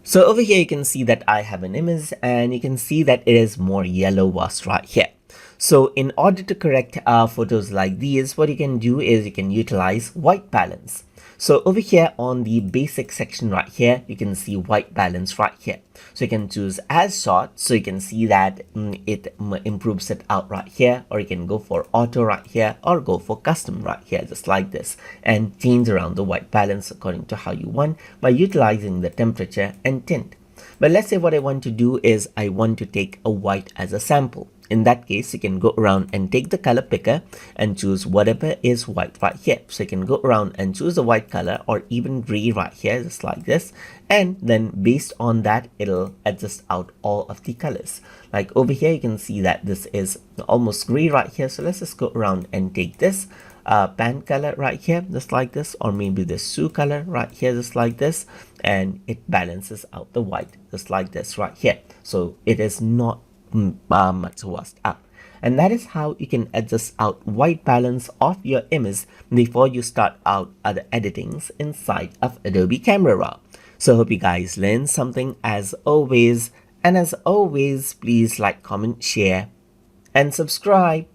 So over here, you can see that I have an image and you can see that it is more yellow washed right here. So in order to correct photos like these, what you can do is you can utilize white balance. So over here on the basic section right here, you can see white balance right here. So you can choose as short, so you can see that it improves it out right here, or you can go for auto right here, or go for custom right here, just like this, and change around the white balance according to how you want by utilizing the temperature and tint. But let's say what I want to do is I want to take a white as a sample. In that case, you can go around and take the color picker and choose whatever is white right here. So you can go around and choose a white color or even gray right here, just like this. And then based on that, it'll adjust out all of the colors. Like over here, you can see that this is almost gray right here. So let's just go around and take this pan color right here, just like this, or maybe the shoe color right here, just like this, and it balances out the white just like this right here. So it is not much washed out. And that is how you can adjust out white balance of your image before you start out other editings inside of Adobe Camera RAW. So hope you guys learned something as always, and as always, please like, comment, share, and subscribe.